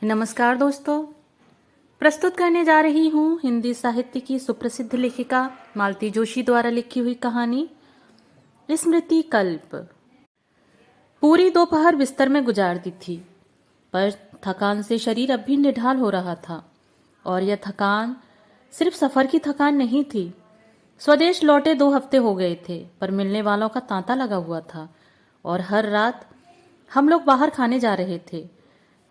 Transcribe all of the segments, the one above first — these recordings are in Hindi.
नमस्कार दोस्तों। प्रस्तुत करने जा रही हूँ हिंदी साहित्य की सुप्रसिद्ध लेखिका मालती जोशी द्वारा लिखी हुई कहानी स्मृति कल्प। पूरी दोपहर बिस्तर में गुजार दी थी, पर थकान से शरीर अब भी निढाल हो रहा था। और यह थकान सिर्फ सफर की थकान नहीं थी। स्वदेश लौटे 2 हफ्ते हो गए थे, पर मिलने वालों का तांता लगा हुआ था और हर रात हम लोग बाहर खाने जा रहे थे।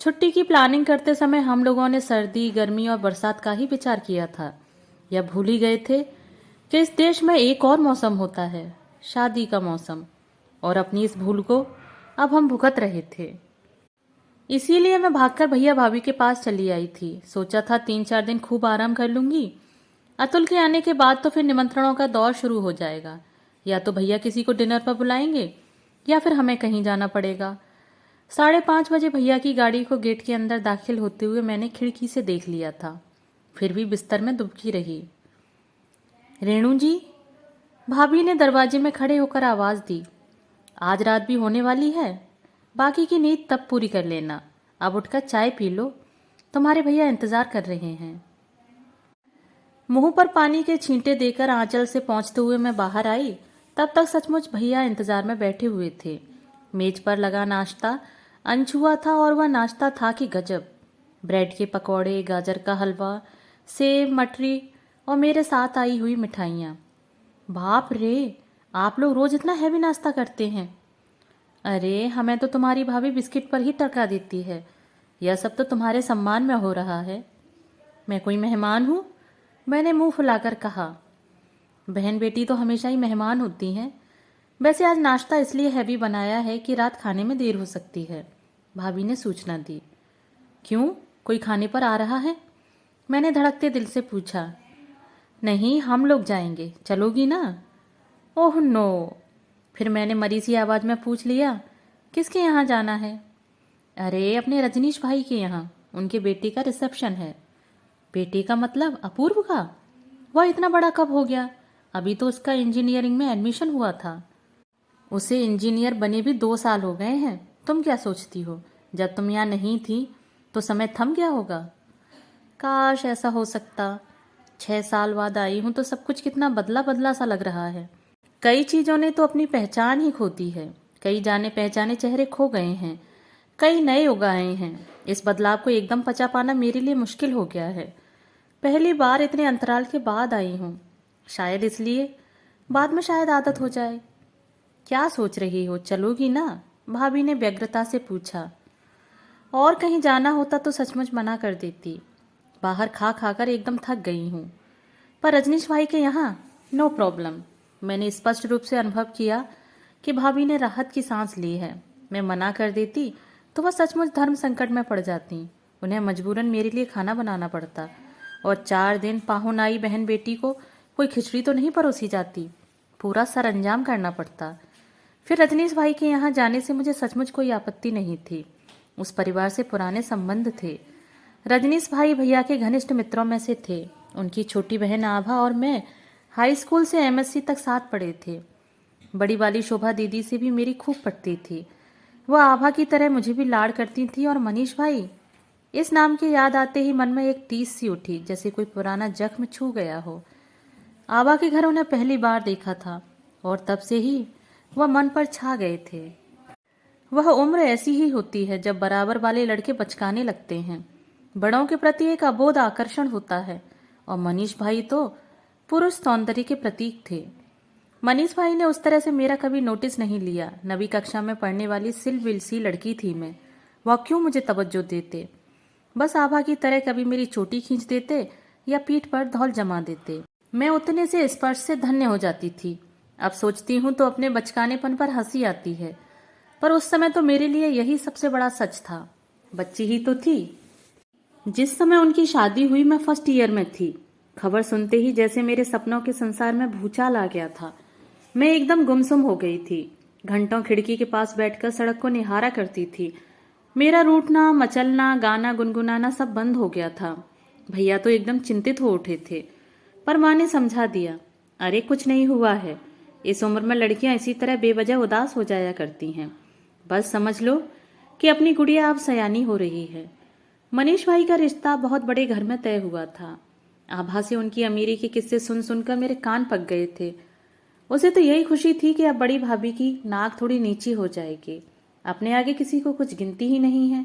छुट्टी की प्लानिंग करते समय हम लोगों ने सर्दी, गर्मी और बरसात का ही विचार किया था। यह भूल ही गए थे कि इस देश में एक और मौसम होता है, शादी का मौसम। और अपनी इस भूल को अब हम भुगत रहे थे। इसीलिए मैं भागकर भैया भाभी के पास चली आई थी। सोचा था 3-4 दिन खूब आराम कर लूंगी। अतुल के आने के बाद तो फिर निमंत्रणों का दौर शुरू हो जाएगा। या तो भैया किसी को डिनर पर बुलाएंगे या फिर हमें कहीं जाना पड़ेगा। 5:30 बजे भैया की गाड़ी को गेट के अंदर दाखिल होते हुए मैंने खिड़की से देख लिया था। फिर भी बिस्तर में दुबकी रही। रेणु जी, भाभी ने दरवाजे में खड़े होकर आवाज दी। आज रात भी होने वाली है, बाकी की नींद तब पूरी कर लेना। अब उठकर चाय पी लो, तुम्हारे भैया इंतजार कर रहे हैं। मुंह पर पानी के छींटे देकर आंचल से पहुंचते हुए मैं बाहर आई। तब तक सचमुच भैया इंतजार में बैठे हुए थे। मेज पर लगा नाश्ता अनछुआ था और वह नाश्ता था कि गजब। ब्रेड के पकौड़े, गाजर का हलवा, सेब, मटरी और मेरे साथ आई हुई मिठाइयाँ। बाप रे, आप लोग रोज इतना हैवी नाश्ता करते हैं? अरे, हमें तो तुम्हारी भाभी बिस्किट पर ही टरका देती है। यह सब तो तुम्हारे सम्मान में हो रहा है। मैं कोई मेहमान हूँ? मैंने मुंह फुलाकर कहा। बहन बेटी तो हमेशा ही मेहमान होती हैं। वैसे आज नाश्ता इसलिए हैवी बनाया है कि रात खाने में देर हो सकती है, भाभी ने सूचना दी। क्यों, कोई खाने पर आ रहा है? मैंने धड़कते दिल से पूछा। नहीं, हम लोग जाएंगे, चलोगी ना? Oh no. फिर मैंने मरी सी आवाज में पूछ लिया, किसके यहाँ जाना है? अरे, अपने रजनीश भाई के यहाँ, उनके बेटे का रिसेप्शन है। बेटे का मतलब अपूर्व का? वह इतना बड़ा कब हो गया? अभी तो उसका इंजीनियरिंग में एडमिशन हुआ था। उसे इंजीनियर बने भी 2 साल हो गए हैं। तुम क्या सोचती हो, जब तुम यहाँ नहीं थी तो समय थम गया होगा? काश ऐसा हो सकता। 6 साल बाद आई हूं तो सब कुछ कितना बदला बदला सा लग रहा है। कई चीजों ने तो अपनी पहचान ही खो दी है। कई जाने पहचाने चेहरे खो गए हैं, कई नए उगाए हैं। इस बदलाव को एकदम पचा पाना मेरे लिए मुश्किल हो गया है। पहली बार इतने अंतराल के बाद आई हूँ। शायद इसलिए बाद में शायद आदत हो जाए। क्या सोच रही हो, चलोगी ना? भाभी ने व्यग्रता से पूछा। और कहीं जाना होता तो सचमुच मना कर देती। बाहर खा खाकर एकदम थक गई हूँ। पर रजनीश भाई के यहाँ नो प्रॉब्लम। मैंने स्पष्ट रूप से अनुभव किया कि भाभी ने राहत की सांस ली है। मैं मना कर देती तो वह सचमुच धर्म संकट में पड़ जाती। उन्हें मजबूरन मेरे लिए खाना बनाना पड़ता और 4 दिन पाहुन आई बहन बेटी को कोई खिचड़ी तो नहीं परोसी जाती, पूरा सरंजाम करना पड़ता। फिर रजनीश भाई के यहाँ जाने से मुझे सचमुच कोई आपत्ति नहीं थी। उस परिवार से पुराने संबंध थे। रजनीश भाई भैया के घनिष्ठ मित्रों में से थे। उनकी छोटी बहन आभा और मैं हाई स्कूल से एमएससी तक साथ पढ़े थे। बड़ी वाली शोभा दीदी से भी मेरी खूब पटती थी। वह आभा की तरह मुझे भी लाड़ करती थी। और मनीष भाई, इस नाम की याद आते ही मन में एक टीस सी उठी, जैसे कोई पुराना जख्म छू गया हो। आभा के घर उन्हें पहली बार देखा था और तब से ही वह मन पर छा गए थे। वह उम्र ऐसी ही होती है जब बराबर वाले लड़के बचकाने लगते हैं। बड़ों के प्रति एक अबोध आकर्षण होता है और मनीष भाई तो पुरुष सौंदर्य के प्रतीक थे। मनीष भाई ने उस तरह से मेरा कभी नोटिस नहीं लिया। नवी कक्षा में पढ़ने वाली सिलविल सी लड़की थी मैं, वह क्यों मुझे तवज्जो देते? बस आभा की तरह कभी मेरी चोटी खींच देते या पीठ पर धौल जमा देते। मैं उतने से स्पर्श से धन्य हो जाती थी। अब सोचती हूँ तो अपने बचकानेपन पर हंसी आती है, पर उस समय तो मेरे लिए यही सबसे बड़ा सच था। बच्ची ही तो थी। जिस समय उनकी शादी हुई मैं फर्स्ट ईयर में थी। खबर सुनते ही जैसे मेरे सपनों के संसार में भूचाल आ गया था। मैं एकदम गुमसुम हो गई थी। घंटों खिड़की के पास बैठकर सड़क को निहारा करती थी। मेरा रूठना, मचलना, गाना गुनगुनाना सब बंद हो गया था। भैया तो एकदम चिंतित हो उठे थे, पर माँ ने समझा दिया, अरे कुछ नहीं हुआ है। इस उम्र में लड़कियां इसी तरह बेवजह उदास हो जाया करती हैं। बस समझ लो कि अपनी गुड़िया अब सयानी हो रही है। मनीष भाई का रिश्ता बहुत बड़े घर में तय हुआ था। आभा से उनकी अमीरी के किस्से सुन सुनकर मेरे कान पक गए थे। उसे तो यही खुशी थी कि अब बड़ी भाभी की नाक थोड़ी नीची हो जाएगी। अपने आगे किसी को कुछ गिनती ही नहीं है।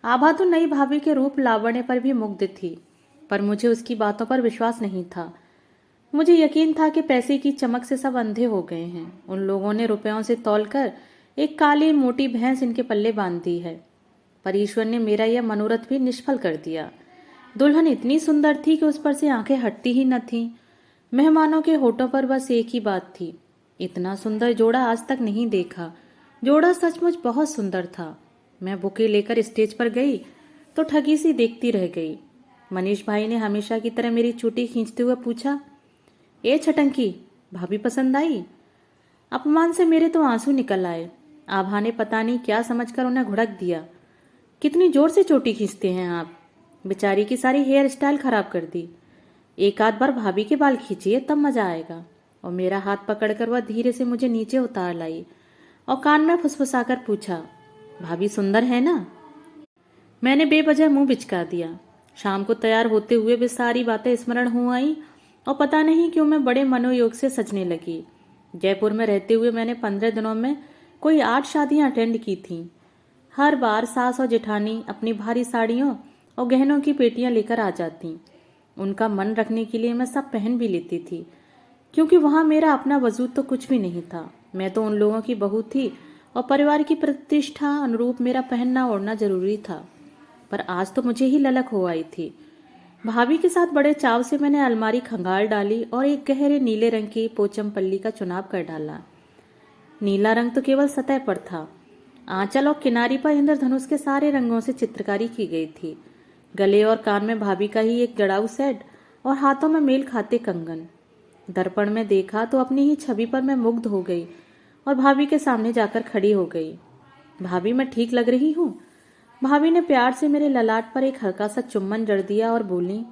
आभा तो नई भाभी के रूप लावण्य पर भी मुग्ध थी, पर मुझे उसकी बातों पर विश्वास नहीं था। मुझे यकीन था कि पैसे की चमक से सब अंधे हो गए हैं। उन लोगों ने रुपयों से तौलकर एक काली मोटी भैंस इनके पल्ले बांध दी है। पर ईश्वर ने मेरा यह मनोरथ भी निष्फल कर दिया। दुल्हन इतनी सुंदर थी कि उस पर से आंखें हटती ही न थीं। मेहमानों के होठों पर बस एक ही बात थी, इतना सुंदर जोड़ा आज तक नहीं देखा। जोड़ा सचमुच बहुत सुंदर था। मैं बुके लेकर स्टेज पर गई तो ठगी सी देखती रह गई। मनीष भाई ने हमेशा की तरह मेरी चूटी खींचते हुए पूछा, ए छटंकी, भाभी पसंद आई? अपमान से मेरे तो आंसू निकल आए। आभा ने पता नहीं क्या समझकर उन्हें घुड़क दिया। कितनी जोर से चोटी खींचते हैं आप? बेचारी की सारी हेयर स्टाइल खराब कर दी। एक आध बार भाभी के बाल खींचिए, तब मजा आएगा। और मेरा हाथ पकड़कर वह धीरे से मुझे नीचे उतार लाई और कान में फुसफुसाकर पूछा, भाभी सुंदर है ना? मैंने बेवजह मुंह बिचका दिया। शाम को तैयार होते हुए वे सारी बातें स्मरण हो आई और पता नहीं क्यों मैं बड़े मनोयोग से सजने लगी। जयपुर में रहते हुए मैंने 15 दिनों में कोई 8 शादियां अटेंड की थीं। हर बार सास और जेठानी अपनी भारी साड़ियों और गहनों की पेटियां लेकर आ जाती। उनका मन रखने के लिए मैं सब पहन भी लेती थी, क्योंकि वहां मेरा अपना वजूद तो कुछ भी नहीं था। मैं तो उन लोगों की बहू थी और परिवार की प्रतिष्ठा अनुरूप मेरा पहनना ओढ़ना जरूरी था। पर आज तो मुझे ही ललक हो आई थी। भाभी के साथ बड़े चाव से मैंने अलमारी खंगाल डाली और एक गहरे नीले रंग की पोचमपल्ली का चुनाव कर डाला। नीला रंग तो केवल सतह पर था। आंचल और किनारी पर इंद्रधनुष के सारे रंगों से चित्रकारी की गई थी। गले और कान में भाभी का ही एक जड़ाऊ सेट और हाथों में मेल खाते कंगन। दर्पण में देखा तो अपनी ही छवि पर मैं मुग्ध हो गई और भाभी के सामने जाकर खड़ी हो गई। भाभी, मैं ठीक लग रही हूँ? भाभी ने प्यार से मेरे ललाट पर एक हल्का सा चुम्बन जड़ दिया और बोली,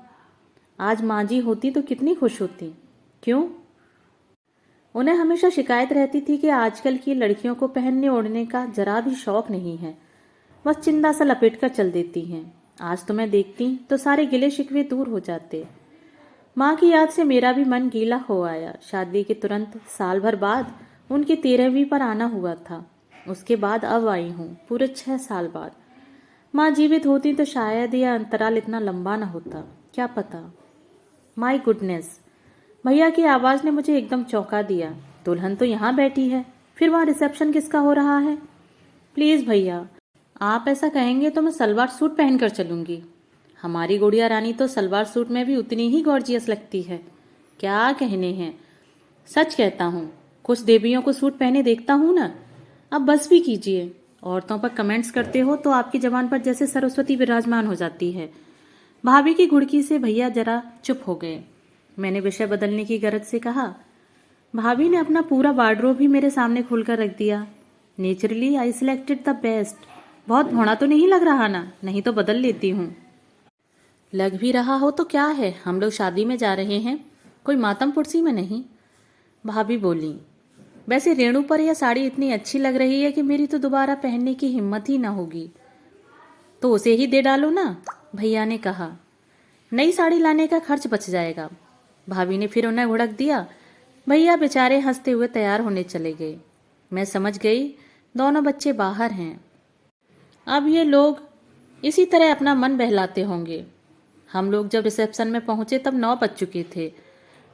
आज माँ जी होती तो कितनी खुश होती। क्यों? उन्हें हमेशा शिकायत रहती थी कि आजकल की लड़कियों को पहनने ओढ़ने का जरा भी शौक नहीं है, बस चिंदा सा लपेट कर चल देती हैं। आज तो मैं देखती तो सारे गिले शिकवे दूर हो जाते। माँ की याद से मेरा भी मन गीला हो आया। शादी के तुरंत साल भर बाद उनकी 13वीं पर आना हुआ था। उसके बाद अब आई हूँ, पूरे 6 साल बाद। माँ जीवित होती तो शायद यह अंतराल इतना लंबा न होता, क्या पता। माई गुडनेस, भैया की आवाज ने मुझे एकदम चौंका दिया। दुल्हन तो यहाँ बैठी है, फिर वहाँ रिसेप्शन किसका हो रहा है? प्लीज भैया, आप ऐसा कहेंगे तो मैं सलवार सूट पहनकर चलूंगी। हमारी गुड़िया रानी तो सलवार सूट में भी उतनी ही गॉर्जियस लगती है। क्या कहने हैं, सच कहता हूँ, कुछ देवियों को सूट पहने देखता हूँ ना। अब बस भी कीजिए। औरतों पर कमेंट्स करते हो तो आपकी जबान पर जैसे सरस्वती विराजमान हो जाती है। भाभी की घुड़की से भैया जरा चुप हो गए। मैंने विषय बदलने की गरज से कहा, भाभी ने अपना पूरा वार्डरोब ही मेरे सामने खोलकर रख दिया। Naturally I selected the best. बहुत भोड़ा तो नहीं लग रहा ना? नहीं तो बदल लेती हूँ। लग भी रहा हो तो क्या है, हम लोग शादी में जा रहे हैं, कोई मातम पुरसी में नहीं। भाभी बोली, वैसे रेणु पर यह साड़ी इतनी अच्छी लग रही है कि मेरी तो दोबारा पहनने की हिम्मत ही ना होगी। तो उसे ही दे डालो ना, भैया ने कहा। नई साड़ी लाने का खर्च बच जाएगा। भाभी ने फिर उन्हें घुड़क दिया। भैया बेचारे हंसते हुए तैयार होने चले गए। मैं समझ गई दोनों बच्चे बाहर हैं। अब ये लोग इसी तरह अपना मन बहलाते होंगे। हम लोग जब रिसेप्शन में पहुंचे तब 9 बज चुके थे,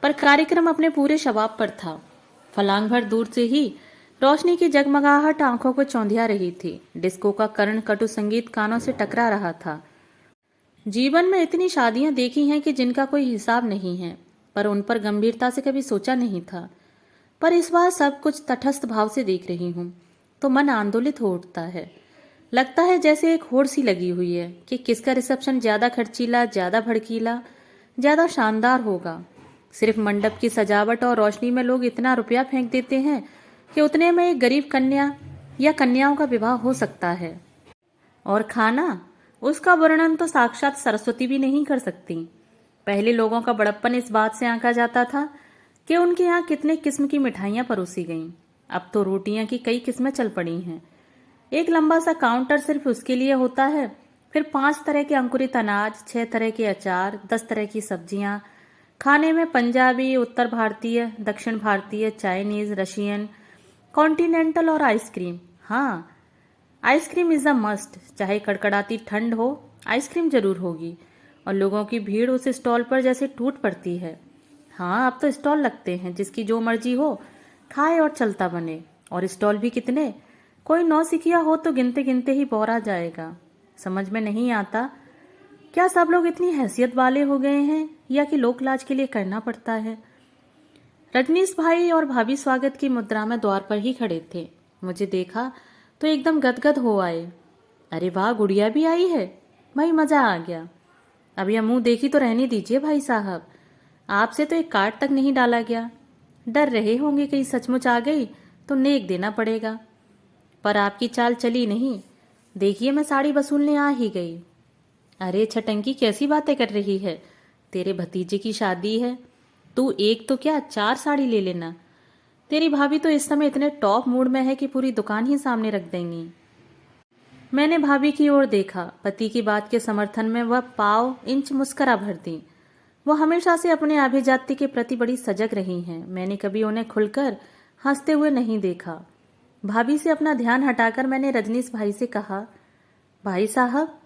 पर कार्यक्रम अपने पूरे शबाब पर था। फलांग भर दूर से ही रोशनी की जगमगाहट आंखों को चौंधिया रही थी। डिस्को का कर्ण कटु संगीत कानों से टकरा रहा था। जीवन में इतनी शादियां देखी हैं कि जिनका कोई हिसाब नहीं है, पर उन पर गंभीरता से कभी सोचा नहीं था। पर इस बार सब कुछ तटस्थ भाव से देख रही हूं तो मन आंदोलित हो उठता है। लगता है जैसे एक होड़ सी लगी हुई है कि किसका रिसेप्शन ज्यादा खर्चीला, ज्यादा भड़कीला, ज्यादा शानदार होगा। सिर्फ मंडप की सजावट और रोशनी में लोग इतना रुपया फेंक देते हैं कि उतने में एक गरीब कन्या या कन्याओं का विवाह हो सकता है। और खाना, उसका वर्णन तो साक्षात सरस्वती भी नहीं कर सकती। पहले लोगों का बड़प्पन इस बात से आंका जाता था कि उनके यहाँ कितने किस्म की मिठाइयाँ परोसी गईं। अब तो रोटियां की कई किस्में चल पड़ी हैं। एक लंबा सा काउंटर सिर्फ उसके लिए होता है, फिर 5 तरह के अंकुरित अनाज, 6 तरह के अचार, 10 तरह की सब्जियां। खाने में पंजाबी, उत्तर भारतीय, दक्षिण भारतीय, चाइनीज, रशियन, कॉन्टिनेंटल और आइसक्रीम। हाँ, आइसक्रीम इज अ मस्ट। चाहे कड़कड़ाती ठंड हो, आइसक्रीम जरूर होगी। और लोगों की भीड़ उस स्टॉल पर जैसे टूट पड़ती है। हाँ, अब तो स्टॉल लगते हैं, जिसकी जो मर्जी हो खाए और चलता बने। और स्टॉल भी कितने! कोई नौसिखिया हो तो गिनते गिनते ही बोर जाएगा। समझ में नहीं आता, क्या सब लोग इतनी हैसियत वाले हो गए हैं या कि लोक लाज के लिए करना पड़ता है। रजनीश भाई और भाभी स्वागत की मुद्रा में द्वार पर ही खड़े थे। मुझे देखा तो एकदम गदगद हो आए। अरे वाह, गुड़िया भी आई है। भाई मजा आ गया। अब यह मुंह देखी तो रहने दीजिए भाई साहब, आपसे तो एक कार्ड तक नहीं डाला गया। डर रहे होंगे कहीं सचमुच आ गई तो नेक देना पड़ेगा। पर आपकी चाल चली नहीं। देखिए, मैं साड़ी वसूलने आ ही गई। अरे छटंकी, कैसी बातें कर रही है? तेरे भतीजे की शादी है, तू एक तो क्या 4 साड़ी ले लेना। तेरी भाभी तो इस समय इतने टॉप मूड में है कि पूरी दुकान ही सामने रख देंगी। मैंने भाभी की ओर देखा। पति की बात के समर्थन में वह पाव इंच मुस्करा भर दी। वो हमेशा से अपने अभिजात्य के प्रति बड़ी सजग रही हैं। मैंने कभी उन्हें खुलकर हंसते हुए नहीं देखा। भाभी से अपना ध्यान हटाकर मैंने रजनीश भाई से कहा, भाई साहब,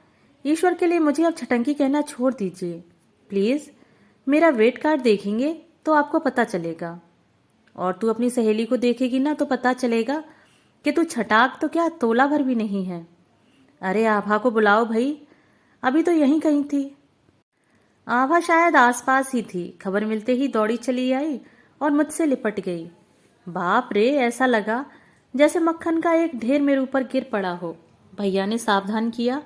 ईश्वर के लिए मुझे अब छटंकी कहना छोड़ दीजिए प्लीज। मेरा वेट कार्ड देखेंगे तो आपको पता चलेगा। और तू अपनी सहेली को देखेगी ना तो पता चलेगा कि तू छटाक तो क्या तोला भर भी नहीं है। अरे आभा को बुलाओ भाई, अभी तो यहीं कहीं थी। आभा शायद आसपास ही थी। खबर मिलते ही दौड़ी चली आई और मुझसे लिपट गई। बाप रे, ऐसा लगा जैसे मक्खन का एक ढेर मेरे ऊपर गिर पड़ा हो। भैया ने सावधान किया,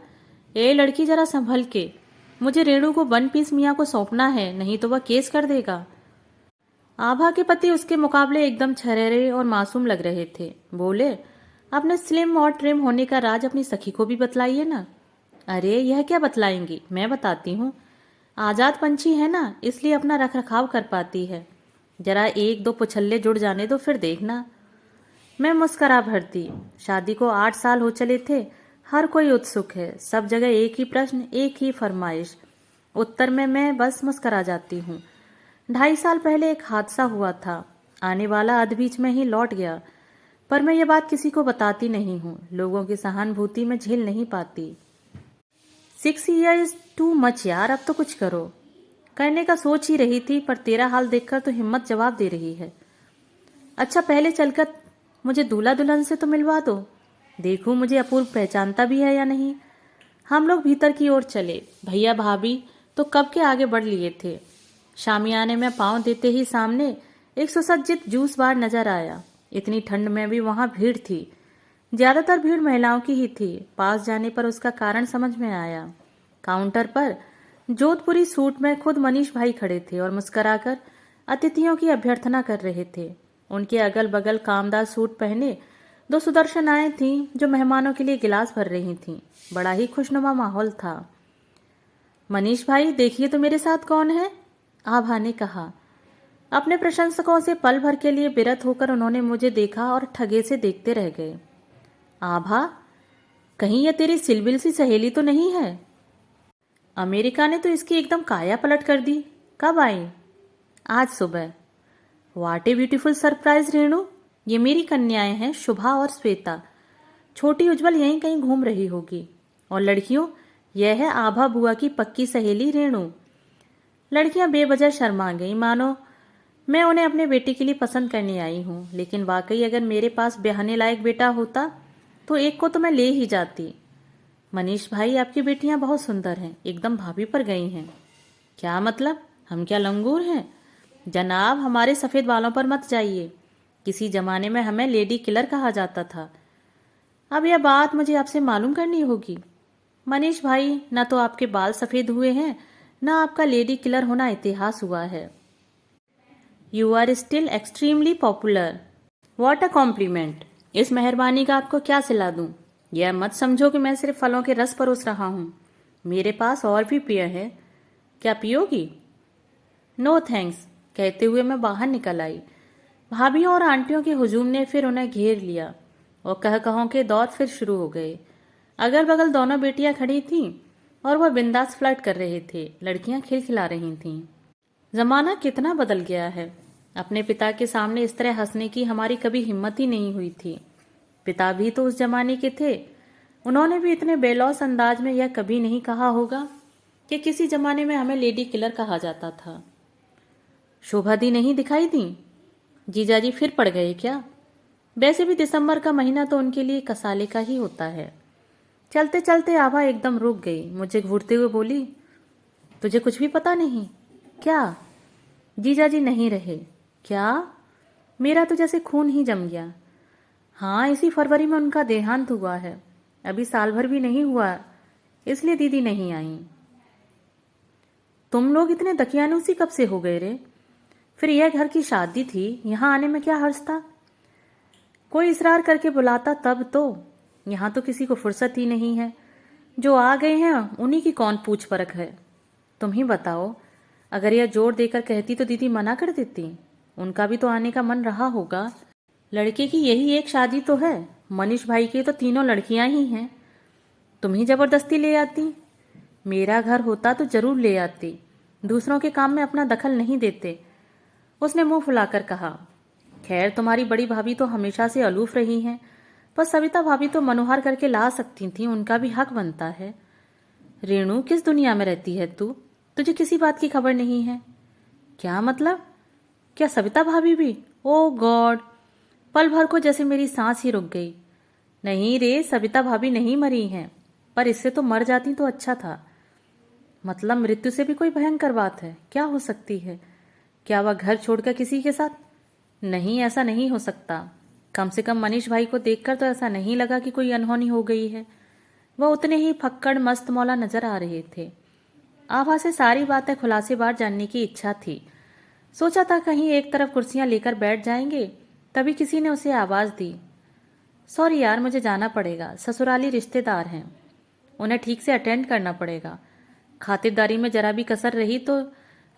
ए लड़की, जरा संभल के। मुझे रेणु को 1 पीस मियाँ को सौंपना है, नहीं तो वह केस कर देगा। आभा के पति उसके मुकाबले एकदम छरेरे और मासूम लग रहे थे। बोले, अपने स्लिम और ट्रिम होने का राज अपनी सखी को भी बतलाइए ना। अरे यह क्या बतलाएंगी, मैं बताती हूँ। आजाद पंछी है ना, इसलिए अपना रख रखाव कर पाती है। जरा 1-2 पुछल्ले जुड़ जाने दो, फिर देखना। मैं मुस्करा भरती। शादी को 8 साल हो चले थे। हर कोई उत्सुक है, सब जगह एक ही प्रश्न, एक ही फरमाइश। उत्तर में मैं बस मुस्करा जाती हूँ। 2.5 साल पहले एक हादसा हुआ था। आने वाला अध बीच में ही लौट गया। पर मैं ये बात किसी को बताती नहीं हूँ। लोगों की सहानुभूति में झेल नहीं पाती। 6 years टू मच यार, अब तो कुछ करो। करने का सोच ही रही थी, पर तेरा हाल देखकर तो हिम्मत जवाब दे रही है। अच्छा, पहले चलकर मुझे दूल्हा दुल्हन से तो मिलवा दो, देखूं मुझे अपूर्व पहचानता भी है या नहीं। हम लोग भीतर की ओर चले। भैया भाभी तो कब के आगे बढ़ लिए थे। शामियाने में पांव देते ही सामने एक सुसज्जित जूस बार नजर आया। इतनी ठंड में भी वहां भीड़ थी। ज्यादातर भीड़ महिलाओं की ही थी। पास जाने पर उसका कारण समझ में आया। काउंटर पर जोधपुरी सूट में खुद मनीष भाई खड़े थे और मुस्कुराकर अतिथियों की अभ्यर्थना कर रहे थे। उनके अगल बगल कामदार सूट पहने 2 सुदर्शनाएं थीं जो मेहमानों के लिए गिलास भर रही थीं। बड़ा ही खुशनुमा माहौल था। मनीष भाई, देखिए तो मेरे साथ कौन है, आभा ने कहा। अपने प्रशंसकों से पल भर के लिए विरत होकर उन्होंने मुझे देखा और ठगे से देखते रह गए। आभा, कहीं यह तेरी सिलबिल सी सहेली तो नहीं है? अमेरिका ने तो इसकी एकदम काया पलट कर दी। कब आई? आज सुबह। वाट ए ब्यूटीफुल सरप्राइज रेणु। ये मेरी कन्याएं हैं, शुभा और श्वेता। छोटी उज्जवल यहीं कहीं घूम रही होगी। और लड़कियों, यह है आभा बुआ की पक्की सहेली रेणु। लड़कियां बेवजह शर्मा गईं, मानो मैं उन्हें अपने बेटे के लिए पसंद करने आई हूँ। लेकिन वाकई अगर मेरे पास ब्याहने लायक बेटा होता तो एक को तो मैं ले ही जाती। मनीष भाई, आपकी बेटियां बहुत सुंदर हैं, एकदम भाभी पर गई हैं। क्या मतलब? हम क्या लंगूर हैं? जनाब, हमारे सफेद बालों पर मत जाइए। किसी जमाने में हमें लेडी किलर कहा जाता था। अब यह बात मुझे आपसे मालूम करनी होगी। मनीष भाई, न तो आपके बाल सफेद हुए हैं, न आपका लेडी किलर होना इतिहास हुआ है। You are still extremely popular. What a compliment. इस मेहरबानी का आपको क्या सिला दूं? यह मत समझो कि मैं सिर्फ फलों के रस परोस रहा हूँ। मेरे पास और भी पेय है। क्या पियोगी? नो थैंक्स, कहते हुए मैं बाहर निकल आई। भाभियों और आंटियों के हुजूम ने फिर उन्हें घेर लिया और कह-कहों के दौर फिर शुरू हो गए। अगल बगल दोनों बेटियां खड़ी थीं। और वह बिंदास फ्लर्ट कर रहे थे। लड़कियां खिलखिला रही थीं। जमाना कितना बदल गया है। अपने पिता के सामने इस तरह हंसने की हमारी कभी हिम्मत ही नहीं हुई थी। पिता भी तो उस जमाने के थे। उन्होंने भी इतने बेलौस अंदाज में यह कभी नहीं कहा होगा कि किसी जमाने में हमें लेडी किलर कहा जाता था। शोभा दी नहीं दिखाई दी? जीजाजी फिर पड़ गए क्या? वैसे भी दिसंबर का महीना तो उनके लिए कसाले का ही होता है। चलते चलते आभा एकदम रुक गई। मुझे घूरते हुए बोली, तुझे कुछ भी पता नहीं क्या? जीजाजी नहीं रहे। क्या? मेरा तो जैसे खून ही जम गया। हाँ, इसी फरवरी में उनका देहांत हुआ है। अभी साल भर भी नहीं हुआ, इसलिए दीदी नहीं आई। तुम लोग इतने दकियानूसी कब से हो गए रे? फिर यह घर की शादी थी, यहाँ आने में क्या हर्ज था? कोई इसरार करके बुलाता तब तो। यहाँ तो किसी को फुर्सत ही नहीं है। जो आ गए हैं उन्हीं की कौन पूछ परख है? तुम ही बताओ, अगर यह जोर देकर कहती तो दीदी मना कर देती। उनका भी तो आने का मन रहा होगा। लड़के की यही एक शादी तो है। मनीष भाई की तो तीनों लड़कियां ही हैं। तुम ही जबरदस्ती ले आती। मेरा घर होता तो जरूर ले आती। दूसरों के काम में अपना दखल नहीं देते। उसने मुंह फुलाकर कहा। खैर, तुम्हारी बड़ी भाभी तो हमेशा से अलूफ रही हैं, पर सविता भाभी तो मनोहर करके ला सकती थी। उनका भी हक बनता है। रेणु, किस दुनिया में रहती है तू? तुझे किसी बात की खबर नहीं है? क्या मतलब? क्या सविता भाभी भी? ओ गॉड! पल भर को जैसे मेरी सांस ही रुक गई। नहीं रे, सविता भाभी नहीं मरी हैं, पर इससे तो मर जाती तो अच्छा था। मतलब मृत्यु से भी कोई भयंकर बात है? क्या हो सकती है? क्या वह घर छोड़कर किसी के साथ? नहीं, ऐसा नहीं हो सकता। कम से कम मनीष भाई को देखकर तो ऐसा नहीं लगा कि कोई अनहोनी हो गई है। वह उतने ही फक्कड़ मस्त मौला नजर आ रहे थे। आभा से सारी बातें खुलासेबार जानने की इच्छा थी। सोचा था कहीं एक तरफ कुर्सियां लेकर बैठ जाएंगे, तभी किसी ने उसे आवाज दी। सॉरी यार, मुझे जाना पड़ेगा। ससुराली रिश्तेदार हैं, उन्हें ठीक से अटेंड करना पड़ेगा। खातिरदारी में जरा भी कसर रही तो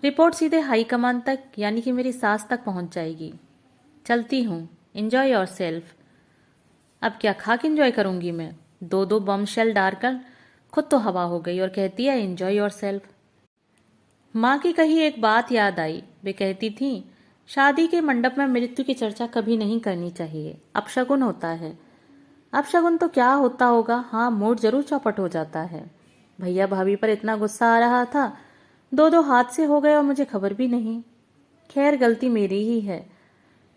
रिपोर्ट सीधे हाईकमान तक, यानी कि मेरी सास तक पहुंच जाएगी। चलती हूँ। Enjoy your self. अब क्या खाक इंजॉय करूंगी मैं? दो दो बम शेल डालकर खुद तो हवा हो गई और कहती है इंजॉय योर सेल्फ। माँ की कही एक बात याद आई। वे कहती थीं, शादी के मंडप में मृत्यु की चर्चा कभी नहीं करनी चाहिए। अपशगुन होता है। अपशगुन तो क्या होता होगा? हाँ, मूड जरूर चौपट हो जाता है। भैया भाभी पर इतना गुस्सा आ रहा था, दो दो हाथ से हो गए और मुझे खबर भी नहीं। खैर, गलती मेरी ही है।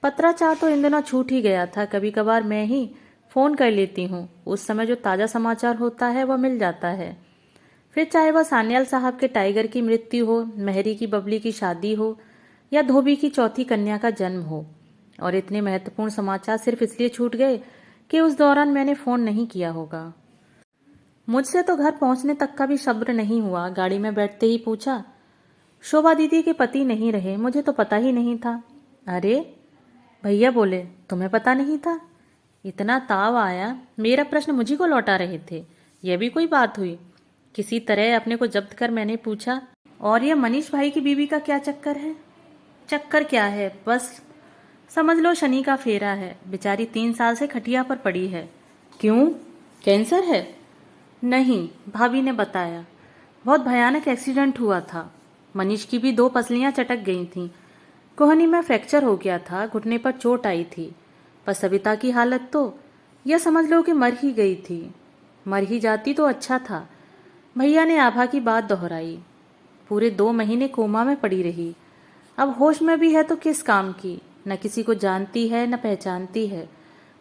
पत्राचार तो इन दिनों छूट ही गया था। कभी कभार मैं ही फोन कर लेती हूँ। उस समय जो ताज़ा समाचार होता है वह मिल जाता है। फिर चाहे वह सान्याल साहब के टाइगर की मृत्यु हो, मेहरी की बबली की शादी हो, या धोबी की चौथी कन्या का जन्म हो। और इतने महत्वपूर्ण समाचार सिर्फ इसलिए छूट गए कि उस दौरान मैंने फोन नहीं किया होगा। मुझसे तो घर पहुंचने तक का भी सब्र नहीं हुआ। गाड़ी में बैठते ही पूछा, शोभा दीदी के पति नहीं रहे? मुझे तो पता ही नहीं था। अरे, भैया बोले, तुम्हें पता नहीं था? इतना ताव आया। मेरा प्रश्न मुझी को लौटा रहे थे। यह भी कोई बात हुई? किसी तरह अपने को जब्त कर मैंने पूछा, और यह मनीष भाई की बीवी का क्या चक्कर है? चक्कर क्या है, बस समझ लो शनि का फेरा है। बेचारी 3 साल से खटिया पर पड़ी है। क्यों? कैंसर है? नहीं, भाभी ने बताया। बहुत भयानक एक्सीडेंट हुआ था। मनीष की भी 2 पसलियां चटक गई थीं। कोहनी में फ्रैक्चर हो गया था, घुटने पर चोट आई थी। पर सविता की हालत तो यह समझ लो कि मर ही गई थी। मर ही जाती तो अच्छा था। भैया ने आभा की बात दोहराई। पूरे 2 महीने कोमा में पड़ी रही। अब होश में भी है तो किस काम की? न किसी को जानती है न पहचानती है।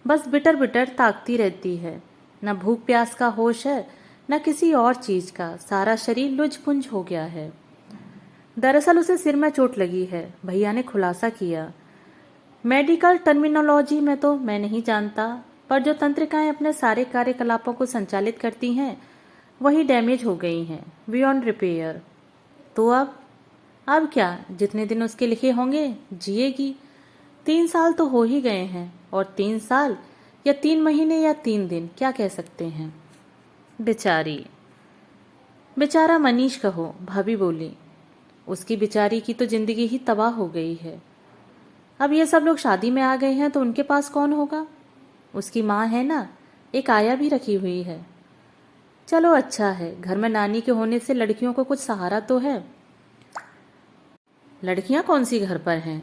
बस बिटर बिटर ताकती रहती है। न भूख प्यास का होश है न किसी और चीज का। सारा शरीर लुझ पुंज हो गया है। दरअसल उसे सिर में चोट लगी है, भैया ने खुलासा किया। मेडिकल टर्मिनोलॉजी में तो मैं नहीं जानता, पर जो तंत्रिकाएं अपने सारे कार्यकलापों को संचालित करती हैं वही डैमेज हो गई हैं, बियॉन्ड रिपेयर। तो अब क्या? जितने दिन उसके लिखे होंगे जिएगी। 3 साल तो हो ही गए हैं, और 3 साल या 3 महीने या 3 दिन क्या कह सकते हैं। बेचारी। बेचारा मनीष कहो, भाभी बोली। उसकी बेचारी की तो जिंदगी ही तबाह हो गई है। अब ये सब लोग शादी में आ गए हैं तो उनके पास कौन होगा? उसकी माँ है ना, एक आया भी रखी हुई है। चलो अच्छा है, घर में नानी के होने से लड़कियों को कुछ सहारा तो है। लड़कियां कौन सी घर पर हैं?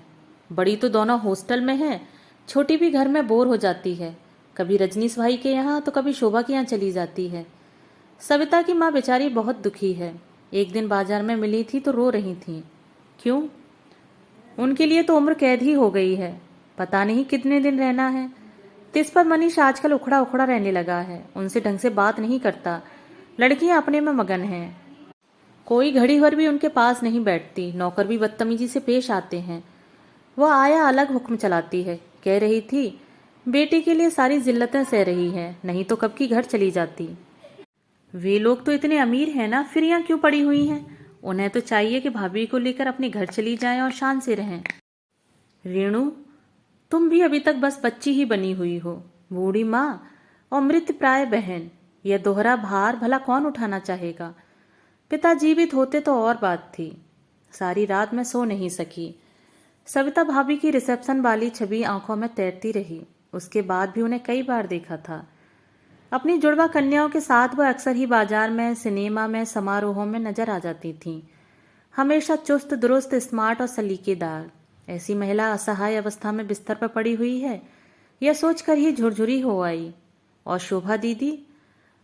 बड़ी तो दोनों हॉस्टल में हैं, छोटी भी घर में बोर हो जाती है। कभी रजनीश भाई के यहाँ तो कभी शोभा के यहाँ चली जाती है। सविता की माँ बेचारी बहुत दुखी है। एक दिन बाजार में मिली थी तो रो रही थी। क्यों? उनके लिए तो उम्र कैद ही हो गई है, पता नहीं कितने दिन रहना है। तिस पर मनीष आजकल उखड़ा उखड़ा रहने लगा है, उनसे ढंग से बात नहीं करता। लड़कियां अपने में मगन हैं, कोई घड़ी भर भी उनके पास नहीं बैठती। नौकर भी बदतमीजी से पेश आते हैं। वह आया अलग हुक्म चलाती है, कह रही थी बेटी के लिए सारी जिल्लतें सह रही है, नहीं तो कब की घर चली जाती। वे लोग तो इतने अमीर हैं ना, फिर यहाँ क्यों पड़ी हुई हैं? उन्हें तो चाहिए कि भाभी को लेकर अपने घर चली जाएं और शान से रहें। रेणु, तुम भी अभी तक बस बच्ची ही बनी हुई हो। बूढ़ी माँ और मृत प्राय बहन, यह दोहरा भार भला कौन उठाना चाहेगा? पिता जीवित होते तो और बात थी। सारी रात मैं सो नहीं सकी। सविता भाभी की रिसेप्शन वाली छवि आंखों में तैरती रही। उसके बाद भी उन्हें कई बार देखा था। अपनी जुड़वा कन्याओं के साथ वह अक्सर ही बाजार में, सिनेमा में, समारोहों में नजर आ जाती थीं। हमेशा चुस्त दुरुस्त, स्मार्ट और सलीकेदार। ऐसी महिला असहाय अवस्था में बिस्तर पर पड़ी हुई है, यह सोचकर ही झुरझुरी हो आई। और शोभा दीदी,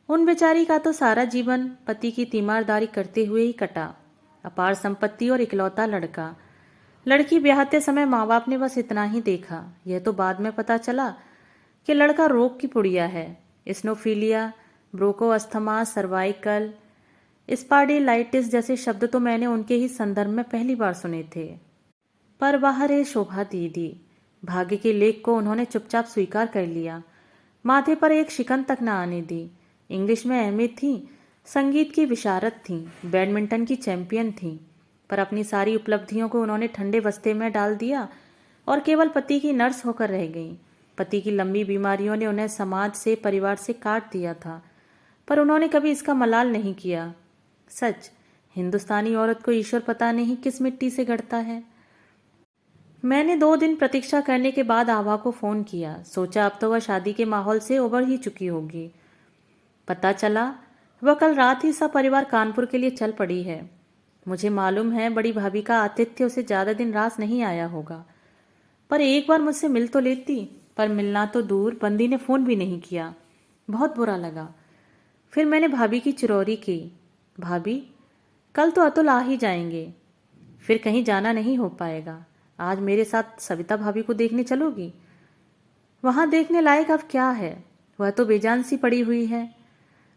उन बेचारी का तो सारा जीवन पति की तीमारदारी करते हुए ही कटा। अपार संपत्ति और इकलौता लड़का। लड़की ब्याहते समय माँ बाप ने बस इतना ही देखा। यह तो बाद में पता चला कि लड़का रोग की पुड़िया है। स्नोफीलिया, ब्रोंकोअस्थमा, सर्वाइकल स्पाडिलाइटिस जैसे शब्द तो मैंने उनके ही संदर्भ में पहली बार सुने थे। पर बाहर है शोभा दीदी। भाग्य के लेख को उन्होंने चुपचाप स्वीकार कर लिया। माथे पर एक शिकन तक न आने दी। इंग्लिश में एमए थी, संगीत की विशारद थी, बैडमिंटन की चैंपियन थी। पर अपनी सारी उपलब्धियों को उन्होंने ठंडे बस्ते में डाल दिया और केवल पति की नर्स होकर रह गईं। पति की लंबी बीमारियों ने उन्हें समाज से, परिवार से काट दिया था, पर उन्होंने कभी इसका मलाल नहीं किया। सच, हिंदुस्तानी औरत को ईश्वर पता नहीं किस मिट्टी से गढ़ता है। मैंने 2 दिन प्रतीक्षा करने के बाद आभा को फोन किया। सोचा अब तो वह शादी के माहौल से उबर ही चुकी होगी। पता चला वह कल रात ही सपरिवार कानपुर के लिए चल पड़ी है। मुझे मालूम है बड़ी भाभी का आतिथ्य उसे ज्यादा दिन रास नहीं आया होगा, पर एक बार मुझसे मिल तो लेती। पर मिलना तो दूर, बंदी ने फोन भी नहीं किया। बहुत बुरा लगा। फिर मैंने भाभी की चिरौरी की। भाभी, कल तो अतुल आ ही जाएंगे, फिर कहीं जाना नहीं हो पाएगा। आज मेरे साथ सविता भाभी को देखने चलोगी? वहां देखने लायक अब क्या है, वह तो बेजान सी पड़ी हुई है।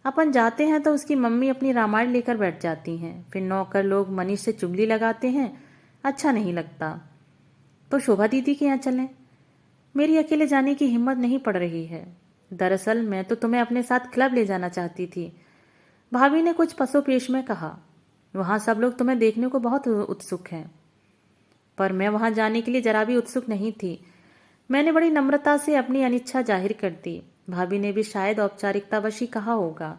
अपन जाते हैं तो उसकी मम्मी अपनी रामायण लेकर बैठ जाती हैं, फिर नौकर लोग मनीष से चुगली लगाते हैं, अच्छा नहीं लगता। तो शोभा दीदी के यहाँ चलें। मेरी अकेले जाने की हिम्मत नहीं पड़ रही है। दरअसल मैं तो तुम्हें अपने साथ क्लब ले जाना चाहती थी, भाभी ने कुछ पसोपेश में कहा। वहां सब लोग तुम्हें देखने को बहुत उत्सुक हैं। पर मैं वहां जाने के लिए जरा भी उत्सुक नहीं थी। मैंने बड़ी नम्रता से अपनी अनिच्छा जाहिर कर दी। भाभी ने भी शायद औपचारिकतावश ही कहा होगा,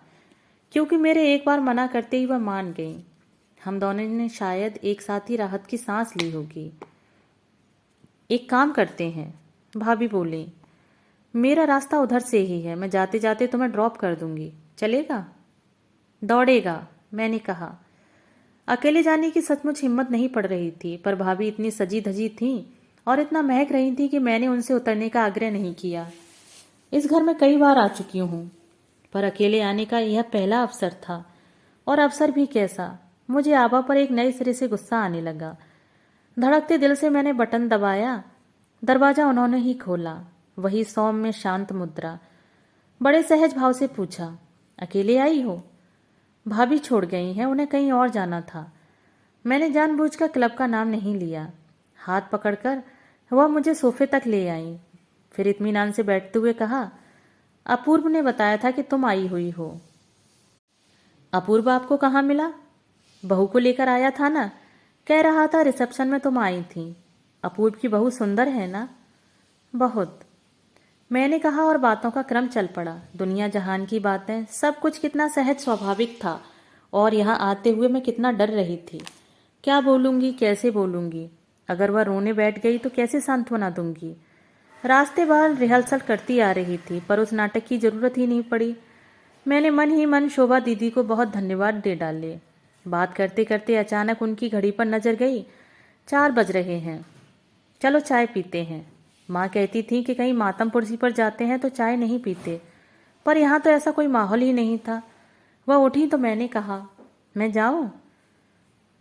क्योंकि मेरे एक बार मना करते ही वह मान गई। हम दोनों ने शायद एक साथ ही राहत की सांस ली होगी। एक काम करते हैं, भाभी बोली, मेरा रास्ता उधर से ही है, मैं जाते जाते तुम्हें ड्रॉप कर दूंगी, चलेगा? दौड़ेगा, मैंने कहा। अकेले जाने की सचमुच हिम्मत नहीं पड़ रही थी, पर भाभी इतनी सजी धजी थी और इतना महक रही थी कि मैंने उनसे उतरने का आग्रह नहीं किया। इस घर में कई बार आ चुकी हूँ, पर अकेले आने का यह पहला अवसर था। और अवसर भी कैसा! मुझे आभा पर एक नए सिरे से गुस्सा आने लगा। धड़कते दिल से मैंने बटन दबाया। दरवाजा उन्होंने ही खोला, वही सौम्य शांत मुद्रा। बड़े सहज भाव से पूछा, अकेले आई हो? भाभी छोड़ गई हैं, उन्हें कहीं और जाना था। मैंने जानबूझकर क्लब का नाम नहीं लिया। हाथ पकड़कर वह मुझे सोफे तक ले आई, फिर इत्मीनान से बैठते हुए कहा, अपूर्व ने बताया था कि तुम आई हुई हो। अपूर्व आपको कहाँ मिला? बहू को लेकर आया था ना, कह रहा था रिसेप्शन में तुम आई थी। अपूर्व की बहू सुंदर है ना? बहुत, मैंने कहा, और बातों का क्रम चल पड़ा। दुनिया जहान की बातें, सब कुछ कितना सहज स्वाभाविक था, और यहाँ आते हुए मैं कितना डर रही थी। क्या बोलूंगी, कैसे बोलूंगी? अगर वह रोने बैठ गई तो कैसे सांत्वना दूंगी? रास्ते भर रिहर्सल करती आ रही थी, पर उस नाटक की जरूरत ही नहीं पड़ी। मैंने मन ही मन शोभा दीदी को बहुत धन्यवाद दे डाले। बात करते करते अचानक उनकी घड़ी पर नजर गई। 4 बज रहे हैं, चलो चाय पीते हैं। माँ कहती थी कि कहीं मातमपुरसी पर जाते हैं तो चाय नहीं पीते, पर यहाँ तो ऐसा कोई माहौल ही नहीं था। वह उठी तो मैंने कहा, मैं जाऊँ?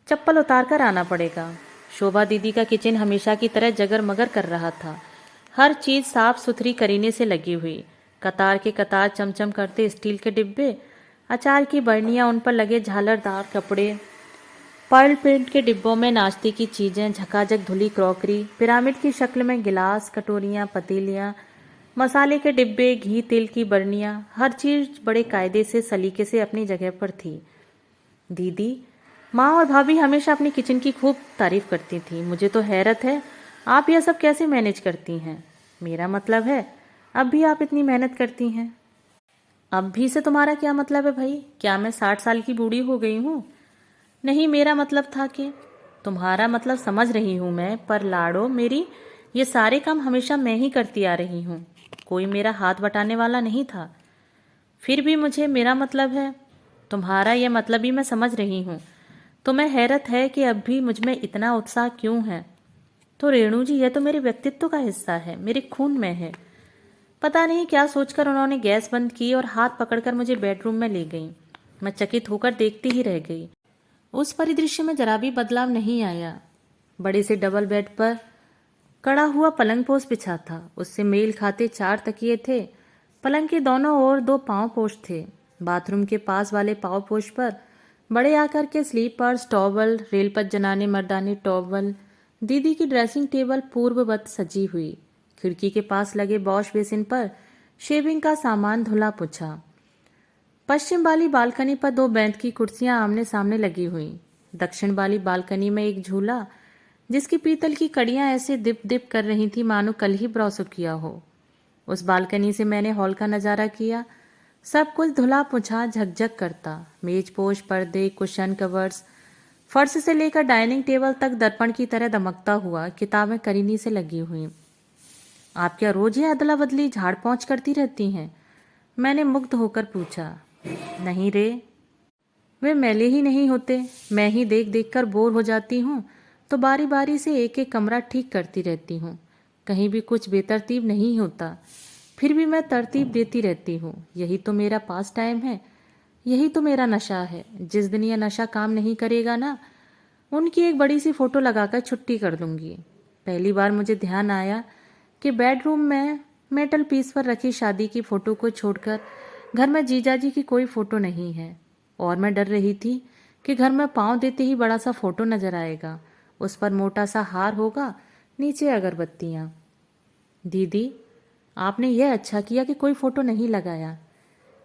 चप्पल उतार कर आना पड़ेगा। शोभा दीदी का किचन हमेशा की तरह जगर मगर कर रहा था। हर चीज़ साफ सुथरी करीने से लगी हुई, कतार के कतार चमचम करते स्टील के डिब्बे, अचार की बरनियाँ, उन पर लगे झालरदार कपड़े, पर्ल प्रिंट के डिब्बों में नाश्ते की चीज़ें, झकाझक धुली क्रॉकरी, पिरामिड की शक्ल में गिलास, कटोरियाँ, पतीलियाँ, मसाले के डिब्बे, घी तेल की बरनियाँ, हर चीज़ बड़े कायदे से सलीके से अपनी जगह पर थी। दीदी, माँ और भाभी हमेशा अपनी किचन की खूब तारीफ करती थी। मुझे तो हैरत है, आप यह सब कैसे मैनेज करती हैं? मेरा मतलब है, अब भी आप इतनी मेहनत करती हैं। अब भी से तुम्हारा क्या मतलब है भाई? क्या मैं 60 साल की बूढ़ी हो गई हूँ? नहीं, मेरा मतलब था कि तुम्हारा मतलब समझ रही हूँ मैं, पर लाडो मेरी, ये सारे काम हमेशा मैं ही करती आ रही हूँ, कोई मेरा हाथ बटाने वाला नहीं था। फिर भी मुझे मेरा मतलब है। तुम्हारा यह मतलब भी मैं समझ रही हूँ। तुम्हें हैरत है कि अब भी मुझमें इतना उत्साह क्यों है? तो रेणु जी, यह तो मेरे व्यक्तित्व का हिस्सा है, मेरे खून में है। पता नहीं क्या सोचकर उन्होंने गैस बंद की और हाथ पकड़कर मुझे बेडरूम में ले गई। मैं चकित होकर देखती ही रह गई। उस परिदृश्य में जरा भी बदलाव नहीं आया। बड़े से डबल बेड पर कड़ा हुआ पलंग पोष बिछा था, उससे मेल खाते 4 तकिए थे। पलंग के दोनों ओर 2 पांव पोष थे। बाथरूम के पास वाले पांव पोष पर बड़े आकार के स्लीपर्स, टॉवल, रेलपत जनाने मर्दानी टॉवल, दीदी की ड्रेसिंग टेबल पूर्ववत सजी हुई। खिड़की के पास लगे वॉश बेसिन पर शेविंग का सामान धुला पुछा। पश्चिम वाली बालकनी पर 2 बैंत की कुर्सियां आमने सामने लगी हुई। दक्षिण वाली बालकनी में एक झूला, जिसकी पीतल की कड़ियां ऐसे दिप दिप कर रही थी मानो कल ही ब्रॉसअप किया हो। उस बालकनी से मैंने हॉल का नजारा किया। सब कुछ धुला पुछा झकझक करता। मेज पोश, पर्दे, कुशन कवर्स, फर्श से लेकर डाइनिंग टेबल तक दर्पण की तरह दमकता हुआ। किताबें करीनी से लगी हुई। आप क्या रोज ही अदला बदली झाड़ पोंछ करती रहती हैं? मैंने मुग्ध होकर पूछा। नहीं रे, वे मैले ही नहीं होते। मैं ही देख देख कर बोर हो जाती हूँ तो बारी बारी से एक एक कमरा ठीक करती रहती हूँ। कहीं भी कुछ बेतरतीब नहीं होता, फिर भी मैं तरतीब देती रहती हूँ। यही तो मेरा पास टाइम है, यही तो मेरा नशा है। जिस दिन यह नशा काम नहीं करेगा ना, उनकी एक बड़ी सी फोटो लगाकर छुट्टी कर दूंगी। पहली बार मुझे ध्यान आया कि बेडरूम में मेटल पीस पर रखी शादी की फोटो को छोड़कर घर में जीजाजी की कोई फोटो नहीं है। और मैं डर रही थी कि घर में पाँव देते ही बड़ा सा फोटो नजर आएगा, उस पर मोटा सा हार होगा, नीचे अगरबत्तियाँ। दीदी, आपने यह अच्छा किया कि कोई फोटो नहीं लगाया,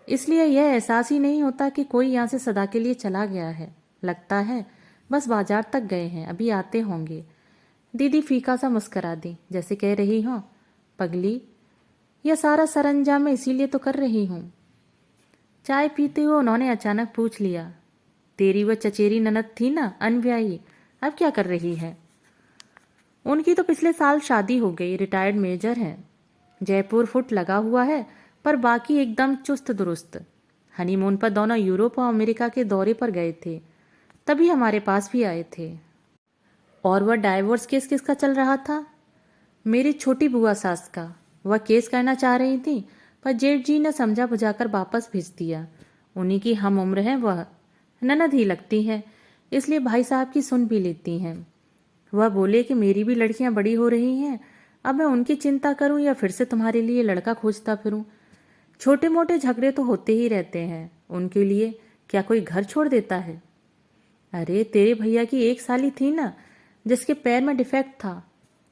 इसलिए यह एहसास ही नहीं होता कि कोई यहाँ से सदा के लिए चला गया है। लगता है बस बाजार तक गए हैं, अभी आते होंगे। दीदी फीका सा मुस्करा दी, जैसे कह रही हो, पगली, यह सारा सरंजाम मैं इसीलिए तो कर रही हूँ। चाय पीते हुए उन्होंने अचानक पूछ लिया, तेरी वह चचेरी ननद थी ना, अनव्याही, अब क्या कर रही है? उनकी तो पिछले साल शादी हो गई, रिटायर्ड मेजर हैं। जयपुर फुट लगा हुआ है, पर बाकी एकदम चुस्त दुरुस्त। हनीमून पर दोनों यूरोप और अमेरिका के दौरे पर गए थे, तभी हमारे पास भी आए थे। और वह डाइवोर्स केस किसका चल रहा था? मेरी छोटी बुआ सास का। वह केस करना चाह रही थी, पर जेठ जी ने समझा बुझाकर वापस भेज दिया। उन्हीं की हम उम्र है, वह ननद ही लगती है, इसलिए भाई साहब की सुन भी लेती हैं। वह बोले कि मेरी भी लड़कियां बड़ी हो रही हैं, अब मैं उनकी चिंता करूं या फिर से तुम्हारे लिए लड़का खोजता फिरूं? छोटे मोटे झगड़े तो होते ही रहते हैं, उनके लिए क्या कोई घर छोड़ देता है? अरे तेरे भैया की एक साली थी ना, जिसके पैर में डिफेक्ट था,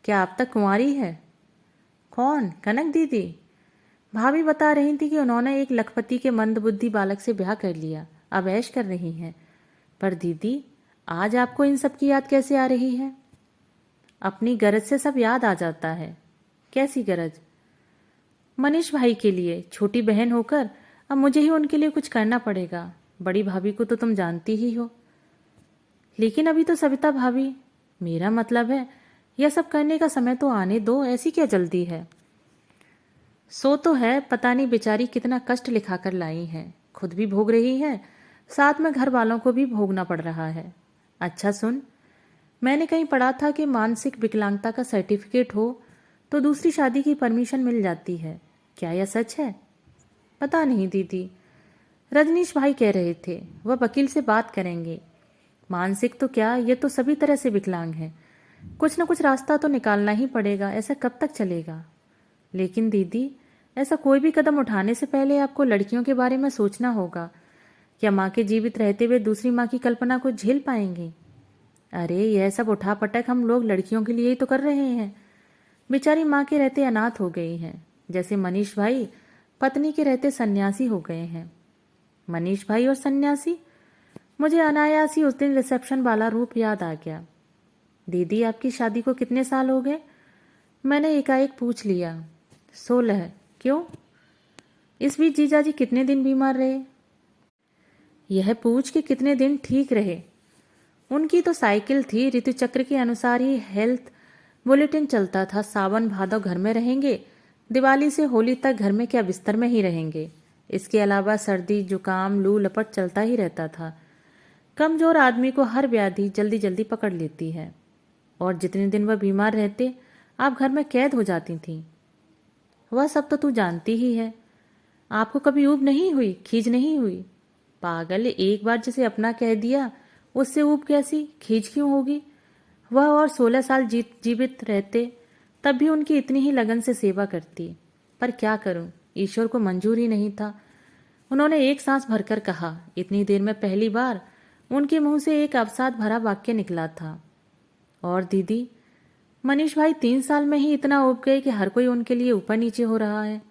क्या अब तक कुंवारी है? कौन? कनक दीदी। भाभी बता रही थी कि उन्होंने एक लखपति के मंदबुद्धि बालक से ब्याह कर लिया, अब ऐश कर रही हैं। पर दीदी, आज आपको इन सब की याद कैसे आ रही है? अपनी गरज से सब याद आ जाता है। कैसी गरज? मनीष भाई के लिए, छोटी बहन होकर अब मुझे ही उनके लिए कुछ करना पड़ेगा। बड़ी भाभी को तो तुम जानती ही हो। लेकिन अभी तो सविता भाभी, मेरा मतलब है यह सब करने का समय तो आने दो, ऐसी क्या जल्दी है? सो तो है, पता नहीं बेचारी कितना कष्ट लिखाकर लाई हैं। खुद भी भोग रही है, साथ में घर वालों को भी भोगना पड़ रहा है। अच्छा सुन, मैंने कहीं पढ़ा था कि मानसिक विकलांगता का सर्टिफिकेट हो तो दूसरी शादी की परमिशन मिल जाती है। क्या यह सच है? पता नहीं दीदी, रजनीश भाई कह रहे थे, वह वकील से बात करेंगे। मानसिक तो क्या, ये तो सभी तरह से विकलांग है। कुछ न कुछ रास्ता तो निकालना ही पड़ेगा, ऐसा कब तक चलेगा? लेकिन दीदी, ऐसा कोई भी कदम उठाने से पहले आपको लड़कियों के बारे में सोचना होगा। क्या माँ के जीवित रहते हुए दूसरी माँ की कल्पना को झेल पाएंगे? अरे यह सब उठापटक हम लोग लड़कियों के लिए ही तो कर रहे हैं। बेचारी माँ के रहते अनाथ हो गई हैं, जैसे मनीष भाई पत्नी के रहते सन्यासी हो गए हैं। मनीष भाई और सन्यासी? मुझे अनायास ही उस दिन रिसेप्शन वाला रूप याद आ गया। दीदी, आपकी शादी को कितने साल हो गए? मैंने एकाएक पूछ लिया। 16। क्यों? इस बीच जीजाजी कितने दिन बीमार रहे? यह पूछ के कितने दिन ठीक रहे? उनकी तो साइकिल थी, ऋतुचक्र के अनुसार ही हेल्थ बुलेटिन चलता था। सावन भादव घर में रहेंगे, दिवाली से होली तक घर में क्या बिस्तर में ही रहेंगे। इसके अलावा सर्दी जुकाम लू लपट चलता ही रहता था। कमजोर आदमी को हर व्याधि जल्दी जल्दी पकड़ लेती है, और जितने दिन वह बीमार रहते आप घर में कैद हो जाती थीं। वह सब तो तू जानती ही है। आपको कभी ऊब नहीं हुई, खीज नहीं हुई? पागल, एक बार जिसे अपना कह दिया उससे ऊब कैसी, खीज क्यों होगी? वह और 16 साल जीवित रहते तब भी उनकी इतनी ही लगन से सेवा करती। पर क्या करूं, ईश्वर को मंजूर ही नहीं था। उन्होंने एक सांस भरकर कहा। इतनी देर में पहली बार उनके मुंह से एक अवसाद भरा वाक्य निकला था। और दीदी, मनीष भाई 3 साल में ही इतना उब गए कि हर कोई उनके लिए ऊपर नीचे हो रहा है।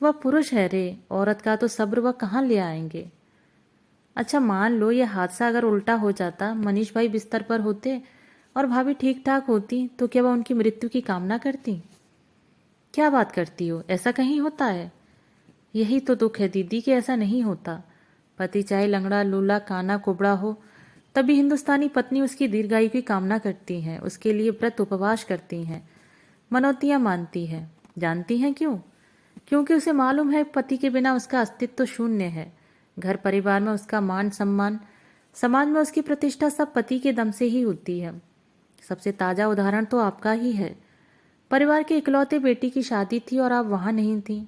वह पुरुष है रे, औरत का तो सब्र वह कहाँ ले आएंगे। अच्छा मान लो यह हादसा अगर उल्टा हो जाता, मनीष भाई बिस्तर पर होते और भाभी ठीक ठाक होती, तो क्या वह उनकी मृत्यु की कामना करती? क्या बात करती हो, ऐसा कहीं होता है? यही तो दुख है दीदी कि ऐसा नहीं होता। पति चाहे लंगड़ा लूला काना कुबड़ा हो, तभी हिंदुस्तानी पत्नी उसकी दीर्घायु की कामना करती हैं, उसके लिए व्रत उपवास करती हैं, मनौतियां मानती है। जानती हैं क्यों? क्योंकि उसे मालूम है पति के बिना उसका अस्तित्व शून्य है। घर परिवार में उसका मान सम्मान, समाज में उसकी प्रतिष्ठा सब पति के दम से ही होती है। सबसे ताजा उदाहरण तो आपका ही है। परिवार के इकलौते बेटी की शादी थी और आप वहां नहीं थी।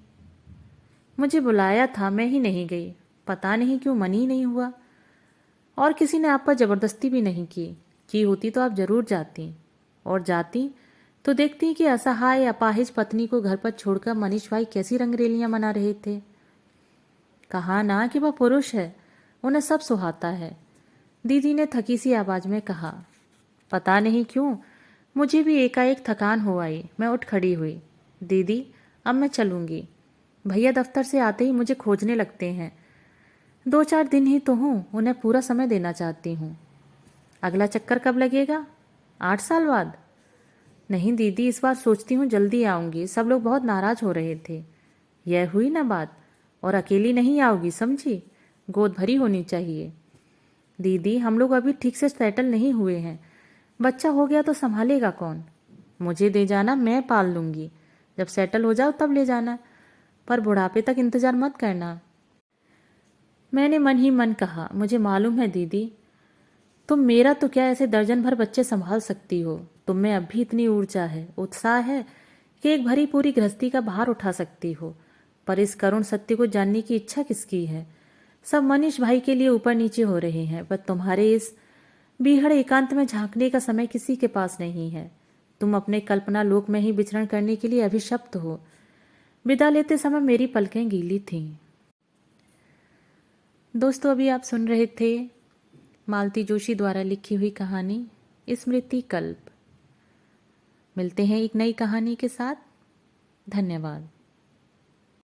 मुझे बुलाया था, मैं ही नहीं गई। पता नहीं क्यों मन ही नहीं हुआ। और किसी ने आप पर जबरदस्ती भी नहीं की होती तो आप जरूर जाती। और जाती तो देखती कि असहाय अपाहिज पत्नी को घर पर छोड़कर मनीष भाई कैसी रंगरेलियां मना रहे थे। कहा ना कि वह पुरुष है, उन्हें सब सुहाता है, दीदी ने थकी सी आवाज में कहा। पता नहीं क्यों मुझे भी एकाएक थकान हो आई। मैं उठ खड़ी हुई। दीदी, अब मैं चलूंगी। भैया दफ्तर से आते ही मुझे खोजने लगते हैं। 2-4 दिन ही तो हूँ, उन्हें पूरा समय देना चाहती हूँ। अगला चक्कर कब लगेगा? 8 साल बाद? नहीं दीदी, इस बार सोचती हूँ जल्दी आऊंगी। सब लोग बहुत नाराज हो रहे थे। यह हुई ना बात। और अकेली नहीं आओगी, समझी? गोद भरी होनी चाहिए। दीदी, हम लोग अभी ठीक से सेटल नहीं हुए हैं। बच्चा हो गया तो संभालेगा कौन? मुझे दे जाना, मैं पाल लूंगी। जब सेटल हो जाओ तब ले जाना, पर बुढ़ापे तक इंतजार मत करना। मैंने मन ही मन कहा, मुझे मालूम है दीदी, तुम मेरा तो क्या ऐसे दर्जन भर बच्चे संभाल सकती हो। तुम में अब भी इतनी ऊर्जा है, उत्साह है कि एक भरी पूरी गृहस्थी का भार उठा सकती हो। पर इस करुण सत्य को जानने की इच्छा किसकी है? सब मनीष भाई के लिए ऊपर नीचे हो रहे हैं, पर तुम्हारे इस बीहड़ एकांत में झांकने का समय किसी के पास नहीं है। तुम अपने कल्पना लोक में ही विचरण करने के लिए अभिशप्त हो। विदा लेते समय मेरी पलकें गीली थीं। दोस्तों, अभी आप सुन रहे थे मालती जोशी द्वारा लिखी हुई कहानी स्मृति कल्प। मिलते हैं एक नई कहानी के साथ। धन्यवाद।